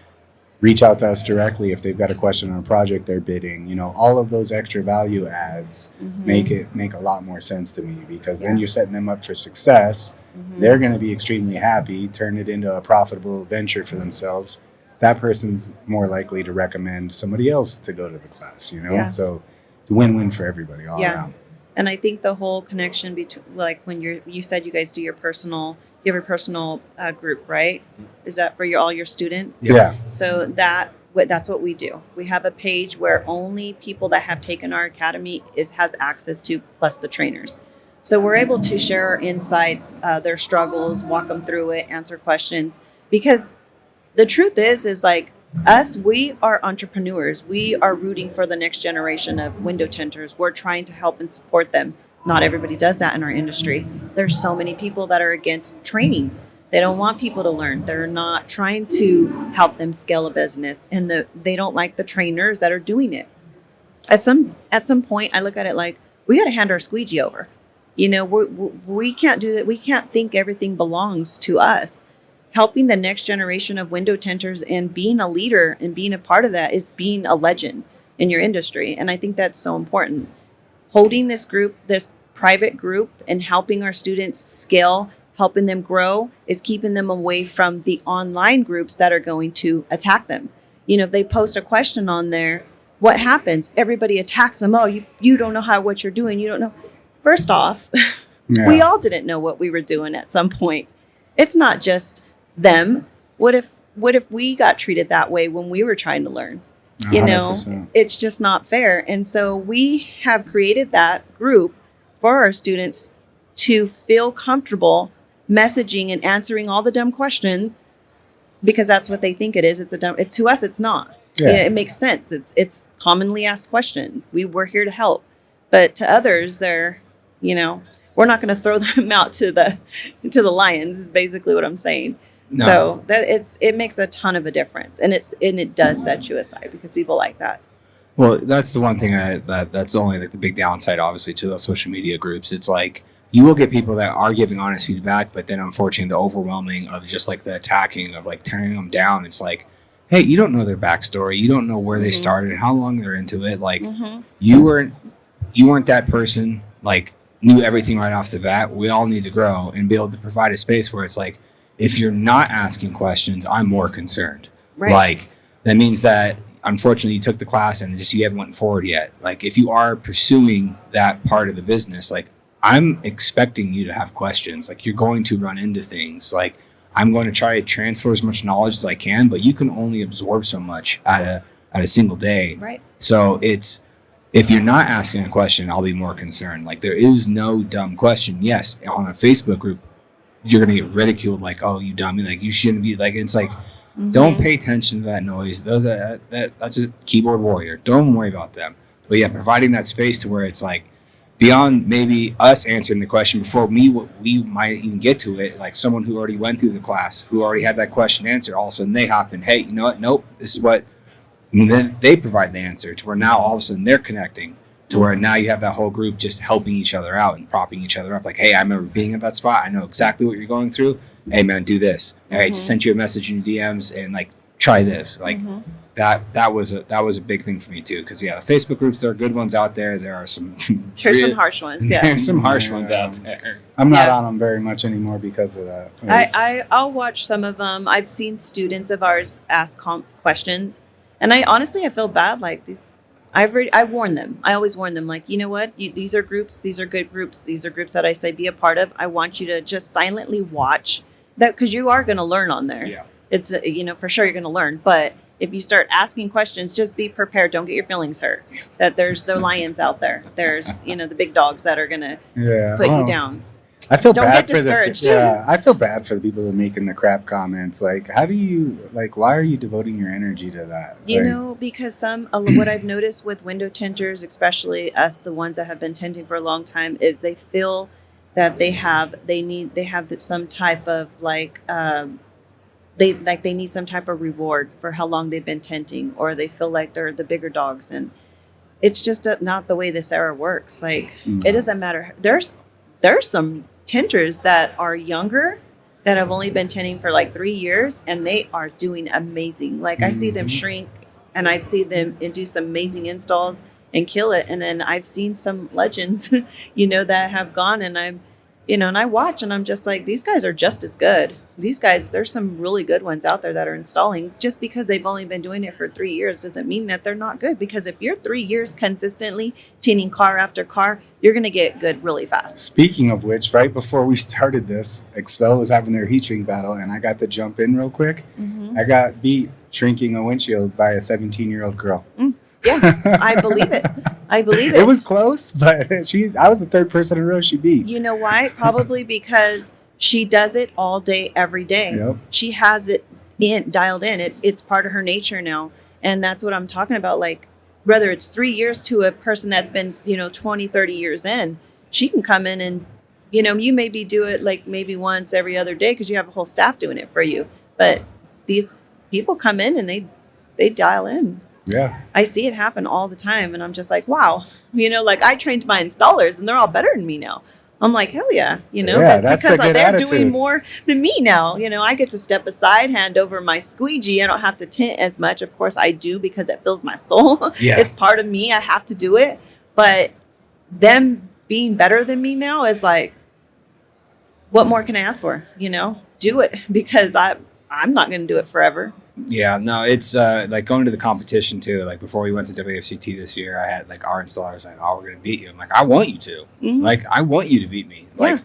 Reach out to us directly if they've got a question on a project they're bidding. All of those extra value adds make a lot more sense to me, because then you're setting them up for success. They're going to be extremely happy, turn it into a profitable venture for themselves. That person's more likely to recommend somebody else to go to the class, So it's a win-win for everybody all around.
And I think the whole connection between, like, when you said you guys do you have a personal group, right? Is that for all your students?
Yeah.
So that's what we do. We have a page where only people that have taken our academy has access to, plus the trainers. So we're able to share our insights, their struggles, walk them through it, answer questions. Because the truth is like us, we are entrepreneurs. We are rooting for the next generation of window tinters. We're trying to help and support them. Not everybody does that in our industry. There's so many people that are against training. They don't want people to learn. They're not trying to help them scale a business, and they don't like the trainers that are doing it. At some point, I look at it like, we got to hand our squeegee over. We can't do that. We can't think everything belongs to us. Helping the next generation of window tinters and being a leader and being a part of that is being a legend in your industry. And I think that's so important. Holding this private group and helping our students scale, helping them grow, is keeping them away from the online groups that are going to attack them. If they post a question on there, what happens? Everybody attacks them. Oh, you don't know what you're doing. You don't know. First off, we all didn't know what we were doing at some point. It's not just them. What if we got treated that way when we were trying to learn? 100%. It's just not fair. And so we have created that group for our students to feel comfortable messaging and answering all the dumb questions, because that's what they think it is. To us, it's not. It makes sense. It's commonly asked question. We're here to help. But to others, they're, we're not going to throw them out to the lions, is basically what I'm saying. No. So it makes a ton of a difference, and it does set you aside, because people like that.
Well, that's the one thing that's only like the big downside, obviously, to those social media groups. It's like, you will get people that are giving honest feedback, but then unfortunately the overwhelming of just like the attacking of like tearing them down. It's like, hey, you don't know their backstory. You don't know where they started, how long they're into it. Like you weren't that person, like knew everything right off the bat. We all need to grow and be able to provide a space where it's like, if you're not asking questions, I'm more concerned. Right. Like, that means that unfortunately you took the class and just you haven't went forward yet. Like, if you are pursuing that part of the business, like, I'm expecting you to have questions. Like, you're going to run into things. Like, I'm going to try to transfer as much knowledge as I can, but you can only absorb so much at a single day. Right. So if you're not asking a question, I'll be more concerned. Like, there is no dumb question. Yes, on a Facebook group, you're going to get ridiculed, like, oh, you dummy, like, you shouldn't be, like, it's like, don't pay attention to that noise. That's a keyboard warrior. Don't worry about them. But yeah, providing that space to where it's like, beyond maybe us answering the question before we might even get to it, like someone who already went through the class, who already had that question answered, all of a sudden they hop in, hey, you know what, nope, this is what, and then they provide the answer to where now all of a sudden they're connecting to where now you have that whole group just helping each other out and propping each other up. Like, hey, I remember being at that spot. I know exactly what you're going through. Hey, man, do this. All right, just sent you a message in your DMs and, like, try this. Like, that was a big thing for me too. Because the Facebook groups, there are good ones out there. There are some
there's some harsh ones. Yeah,
there's some harsh ones out there.
I'm not on them very much anymore because of that.
I'll watch some of them. I've seen students of ours ask questions, and I feel bad. Like these, I warn them. I always warn them. Like, you know what? These are groups. These are good groups. These are groups that I say be a part of. I want you to just silently watch that, because you are going to learn on there.
Yeah,
it's for sure you're going to learn. But if you start asking questions, just be prepared. Don't get your feelings hurt. That there's the lions out there. There's the big dogs that are going to put you down.
I feel
Don't
bad
get discouraged.
I feel bad for the people that are making the crap comments. Like, how do you why are you devoting your energy to that?
Because what I've noticed with window tinters, especially us, the ones that have been tinting for a long time, is they feel that they have some type of they need some type of reward for how long they've been tinting, or they feel like they're the bigger dogs, and it's just not the way this era works. Like, it doesn't matter. There's some tinters that are younger that have only been tinting for like 3 years, and they are doing amazing. Like, I see them shrink, and I've seen them do some amazing installs and kill it. And then I've seen some legends, that have gone, and and I watch, and I'm just like, these guys are just as good. These guys, there's some really good ones out there that are installing. Just because they've only been doing it for 3 years doesn't mean that they're not good. Because if you're 3 years consistently tinting car after car, you're going to get good really fast.
Speaking of which, right before we started this, Expel was having their heat shrink battle, and I got to jump in real quick. Mm-hmm. I got beat shrinking a windshield by a 17-year-old girl.
Yeah, I believe it.
It was close, but I was the third person in a row she beat.
You know why? Probably because she does it all day, every day.
Yep.
She has it dialed in. It's part of her nature now. And that's what I'm talking about. Like, whether it's 3 years to a person that's been, 20, 30 years in, she can come in and, you maybe do it like maybe once every other day because you have a whole staff doing it for you. But these people come in and they dial in.
Yeah.
I see it happen all the time. And I'm just like, wow, I trained my installers and they're all better than me now. I'm like, hell yeah. That's because they're
attitude.
Doing more than me now. I get to step aside, hand over my squeegee. I don't have to tint as much. Of course I do, because it fills my soul.
Yeah.
It's part of me. I have to do it. But them being better than me now is like, what more can I ask for? Do it, because I'm not going to do it forever.
Yeah, no, it's like going to the competition too. Like, before we went to WFCT this year, I had like our installers like, "Oh, we're gonna beat you." I'm like, "I want you to." Mm-hmm. Like, I want you to beat me. Like,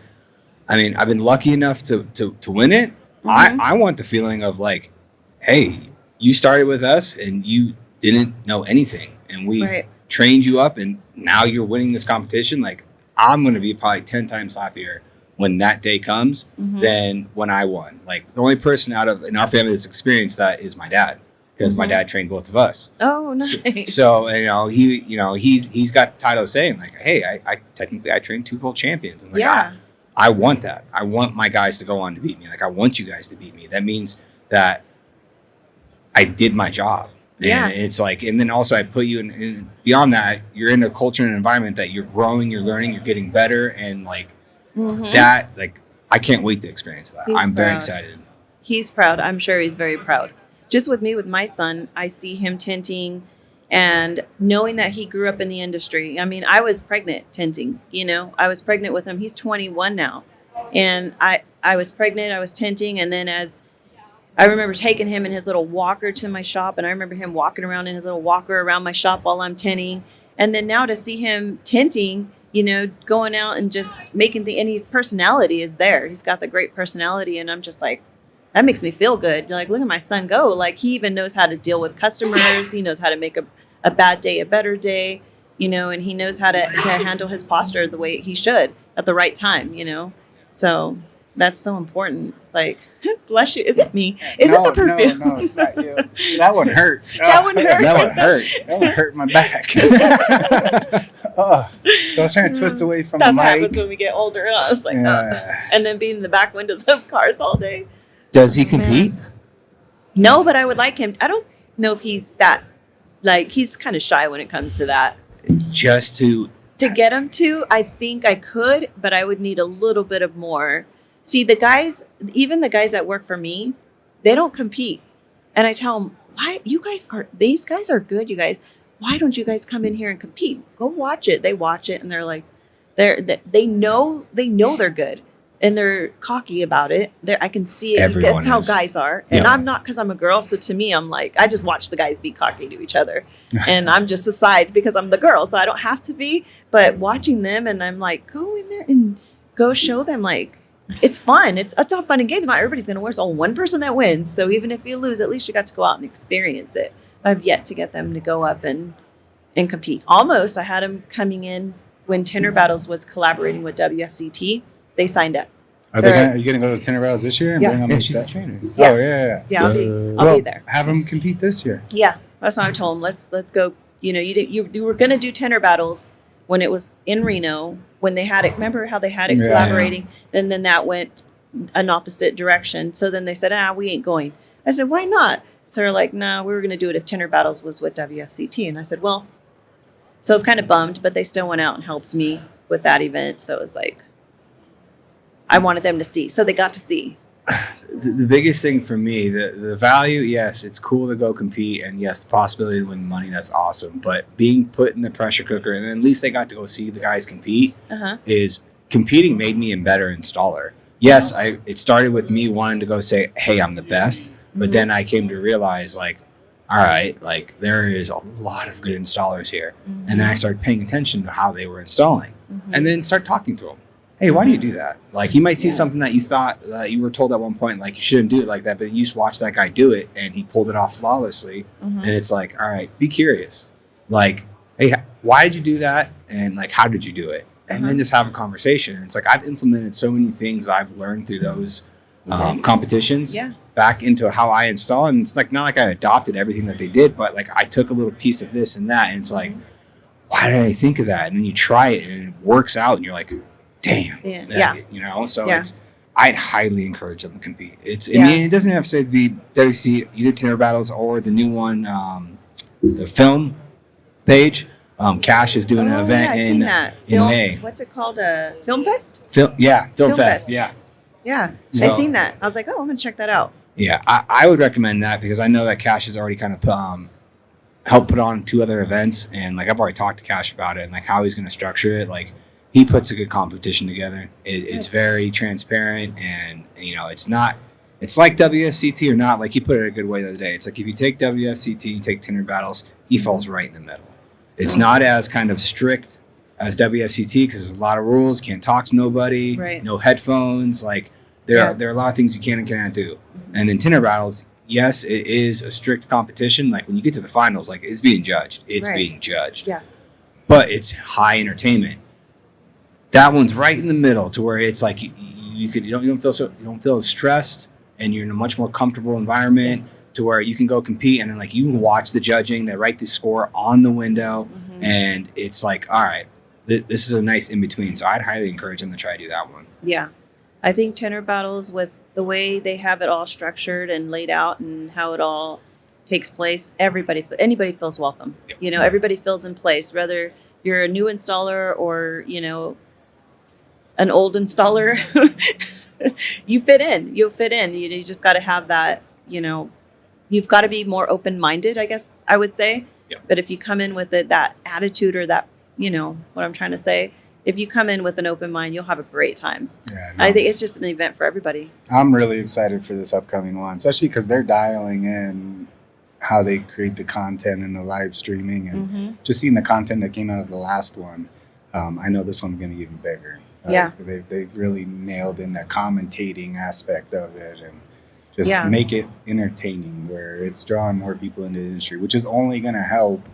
I mean, I've been lucky enough to win it. Mm-hmm. I want the feeling of like, hey, you started with us and you didn't know anything, and we trained you up, and now you're winning this competition. Like, I'm gonna be probably 10 times happier when that day comes than when I won. Like, the only person in our family that's experienced that is my dad, because my dad trained both of us.
Oh, nice.
So he's got the title of saying like, hey, I technically trained 2 full champions, and like, I want that. I want my guys to go on to beat me. Like, I want you guys to beat me. That means that I did my job. And it's like, and then also I put you in beyond that, you're in a culture and environment that you're growing, you're learning, you're getting better, and like, that, like, I can't wait to experience that. I'm very excited.
He's proud. I'm sure he's very proud. Just with me, with my son, I see him tinting, and knowing that he grew up in the industry. I mean, I was pregnant tinting, I was pregnant with him. He's 21 now. And I was pregnant, I was tinting. And then as I remember taking him in his little walker to my shop, and I remember him walking around in his little walker around my shop while I'm tinting. And then now to see him tinting, going out and just making and his personality is there. He's got the great personality. And I'm just like, that makes me feel good. Like, look at my son go. Like, he even knows how to deal with customers. He knows how to make a bad day a better day, and he knows how to handle his posture the way he should at the right time, So that's so important. It's like, bless you. Is it me? Is it the perfume?
No, it's not you. That one hurt.
That one hurt.
That one hurt my back. I was trying to twist away from the mic.
That's what happens when we get older. I was like, and then being in the back windows of cars all day.
Does he compete?
No, but I would like him. I don't know if he's that, like, he's kind of shy when it comes to that.
Just to
get him to, I think I could, but I would need a little bit of more. See, even the guys that work for me, they don't compete. And I tell them, why these guys are good, you guys. Why don't you guys come in here and compete? Go watch it. They watch it and they're like, they know they're good and they're cocky about it. I can see it.
Everyone
That's how
is.
guys are. And
Yeah.
I'm not, because I'm a girl. So to me, I'm like, I just watch the guys be cocky to each other. And I'm just aside because I'm the girl. So I don't have to be. But watching them and I'm like, go in there and go show them, like, it's fun. It's all fun and games. Not everybody's going to win. It's only one person that wins. So even if you lose, at least you got to go out and experience it. I've yet to get them to go up and compete. Almost. I had them coming in when Tinter Battles was collaborating with WFCT. They signed up.
Are you going to go to Tinter Battles this year? And
Yeah.
bring them
Yeah,
to
she's the
that?
trainer.
Yeah.
Oh, yeah.
Yeah, I'll
Well,
be there.
Have them compete this year.
Yeah, that's what I told them. Let's go. You know, you were going to do Tinter Battles when it was in Reno, when they had it. Remember how they had it
Yeah,
collaborating? And then that went an opposite direction. So then they said, we ain't going. I said, why not? So they're like, no, we were going to do it if Tinter Battles was with WFCT. And I said, well, so I was kind of bummed, but they still went out and helped me with that event. So it was like, I wanted them to see. So they got to see.
The biggest thing for me, the value, yes, it's cool to go compete, and yes, the possibility to win money, that's awesome. But being put in the pressure cooker, and at least they got to go see the guys compete, is competing made me a better installer. Yes, it started with me wanting to go say, hey, I'm the best. But then I came to realize, like, all right, like, there is a lot of good installers here. And then I started paying attention to how they were installing, and then start talking to them. Hey, why do you do that? Like, you might see something that you thought you were told at one point, like, you shouldn't do it like that, but you just watch that guy do it and he pulled it off flawlessly. And it's like, all right, be curious. Like, hey, why did you do that? And like, how did you do it? And then just have a conversation. And it's like, I've implemented so many things I've learned through those competitions back into how I install. And it's like, not like I adopted everything that they did, but like I took a little piece of this and that. And it's like, why did I think of that? And then you try it and it works out and you're like, damn. You know, so I'd highly encourage them to compete. I mean, it doesn't have to be WC, either Tinter Battles or the new one, the film page. Cash is doing an event in May.
What's it called? Film Fest?
Film Fest. Yeah.
Yeah.
So,
I seen that. I was like, I'm going to check that out.
Yeah, I would recommend that because I know that Cash has already kind of helped put on 2 other events. And like, I've already talked to Cash about it and like how he's going to structure it. Like, he puts a good competition together. It's very transparent, and you know, it's like WFCT or not. Like, he put it a good way the other day. It's like, if you take WFCT, you take Tinter Battles, he falls right in the middle. It's not as kind of strict as WFCT because there's a lot of rules. You can't talk to nobody.
Right.
No headphones. Like, there are a lot of things you can and cannot do. And then Tinter Battles, yes, it is a strict competition. Like, when you get to the finals, like, it's being judged. It's being judged.
Yeah.
But it's high entertainment. That one's right in the middle to where it's like you don't feel as stressed, and you're in a much more comfortable environment to where you can go compete, and then like you can watch the judging. They write the score on the window, and it's like, all right, this is a nice in between. So I'd highly encourage them to try to do that one.
Yeah, I think Tinter Battles, with the way they have it all structured and laid out and how it all takes place, anybody feels welcome.
Yep.
You know, everybody feels in place, whether you're a new installer or, you know, an old installer. You fit in. You just got to have that, you know, you've got to be more open-minded, I guess I would say.
Yep.
But if you come in with that attitude or that, you know, what I'm trying to say, if you come in with an open mind, you'll have a great time. Yeah, no. I think it's just an event for everybody.
I'm really excited for this upcoming one, especially because they're dialing in how they create the content and the live streaming, and just seeing the content that came out of the last one. I know this one's going to be even bigger. They've really nailed in that commentating aspect of it, and just make it entertaining where it's drawing more people into the industry, which is only going to help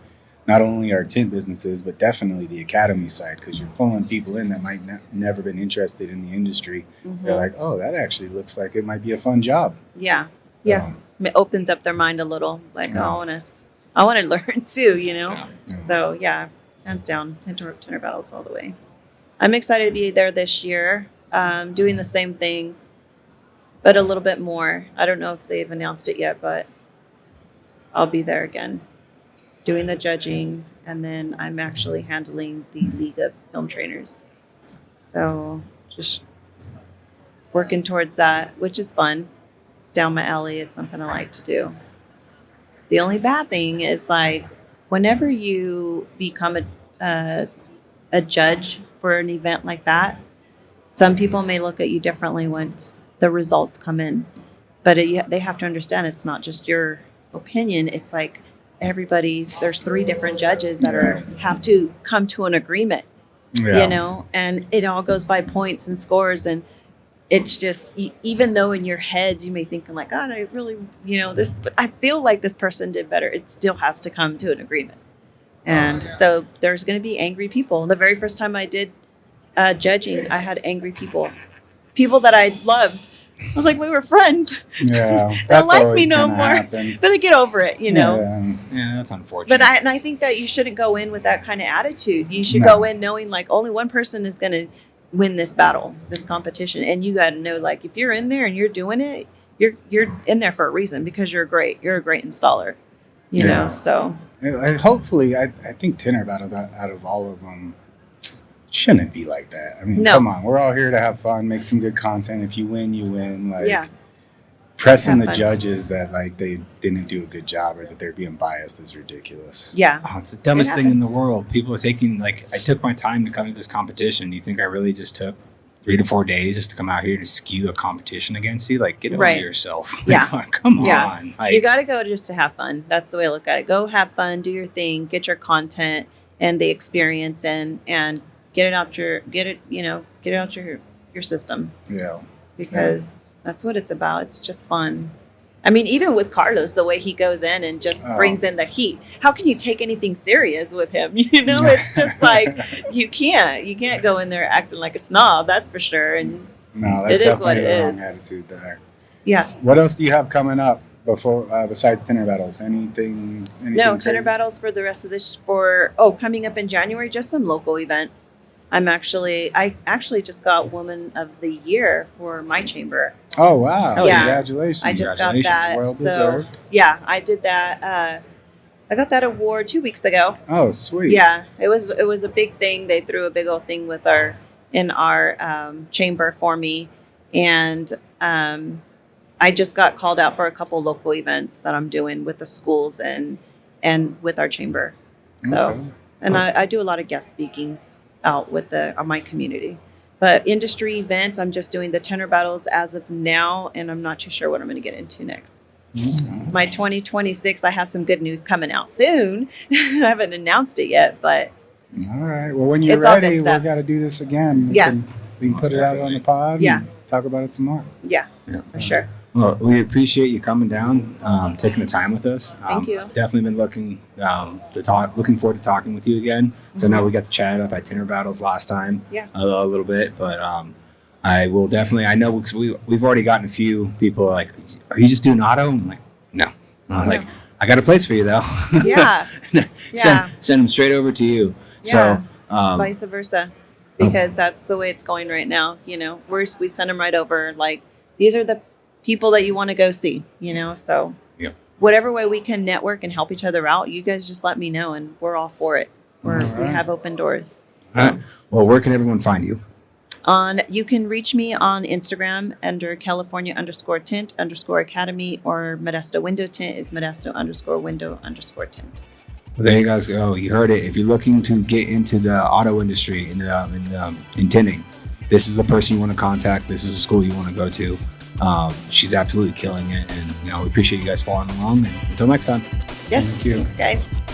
not only our tint businesses, but definitely the academy side, because you're pulling people in that might never been interested in the industry. They're like, oh, that actually looks like it might be a fun job.
Yeah. It opens up their mind a little, like, oh, I want to learn too, you know? So yeah, hands down, Tinter Battles all the way. I'm excited to be there this year, doing the same thing, but a little bit more. I don't know if they've announced it yet, but I'll be there again, doing the judging, and then I'm actually handling the League of Film Trainers. So just working towards that, which is fun. It's down my alley. It's something I like to do. The only bad thing is like whenever you become a judge for an event like that, some people may look at you differently once the results come in. But they have to understand it's not just your opinion. It's like there's 3 different judges that have to come to an agreement, you know, and it all goes by points and scores. And it's just, even though in your heads you may think like, God, I really, you know, I feel like this person did better. It still has to come to an agreement. And so there's going to be angry people. The very first time I did judging, I had angry people that I loved. I was like, we were friends.
Yeah,
They
that's
don't like
always
me no
gonna
more.
happen.
But they get over it, you know.
Yeah, that's unfortunate.
But I think that you shouldn't go in with that kind of attitude. You should go in knowing like only one person is going to win this battle, this competition, and you got to know like if you're in there and you're doing it, you're in there for a reason because you're great. You're a great installer, you know. So
hopefully, I think Tinter battles out of all of them shouldn't be like that. I mean, come on, we're all here to have fun, make some good content. If you win, you win. Like pressing the judges that like they didn't do a good job or that they're being biased is ridiculous.
Yeah.
Oh, it's the dumbest thing in the world. People are taking like, I took my time to come to this competition. You think I really just took 3 to 4 days just to come out here to skew a competition against you? Like, get over yourself.
Yeah.
Like, come on. Like,
you got to go just to have fun. That's the way I look at it. Go have fun, do your thing, get your content and the experience and get it out your system.
Yeah.
Because that's what it's about. It's just fun. I mean, even with Carlos, the way he goes in and just brings in the heat. How can you take anything serious with him? You know, it's just like you can't go in there acting like a snob. That's for sure. And
no, that's definitely the wrong attitude there.
Yeah.
What else do you have coming up before besides Tinter battles? Anything
No,
crazy?
Tinter battles for the rest of this coming up in January. Just some local events. I actually just got Woman of the Year for my chamber.
Oh wow!
Yeah.
Congratulations!
I just got that.
Well deserved.
Yeah, I did that. I got that award 2 weeks ago.
Oh sweet!
Yeah, it was a big thing. They threw a big old thing in our chamber for me, and I just got called out for a couple local events that I'm doing with the schools and with our chamber. So, and I do a lot of guest speaking out with my community. But industry events, I'm just doing the Tinter battles as of now, and I'm not too sure what I'm going to get into next. Mm-hmm. My 2026, I have some good news coming out soon. I haven't announced it yet, but
all right. Well, when you're ready, we got to do this again. We can put it out on the pod. And talk about it some more.
Yeah, for sure.
Well, we appreciate you coming down, taking the time with us.
Thank you.
Definitely been looking forward to talking with you again. So I know we got to chat up at Tinter Battles last time, a little bit, but I will definitely. I know because we've already gotten a few people like, "Are you just doing auto?" I'm like, "No." Like, I got a place for you though.
Yeah.
Send them straight over to you.
Yeah.
So
vice versa, because that's the way it's going right now. You know, we send them right over. Like, these are the people that you want to go see, you know, so whatever way we can network and help each other out, you guys just let me know and we're all for it. We have open doors. So.
All right. Well, where can everyone find you?
You can reach me on Instagram under California_Tint_Academy, or Modesto Window Tint is Modesto_Window_Tint.
Well, there you guys go. You heard it. If you're looking to get into the auto industry in tinting, this is the person you want to contact. This is the school you want to go to. She's absolutely killing it, and we appreciate you guys following along. And until next time.
Yes,
thank you.
Thanks, guys.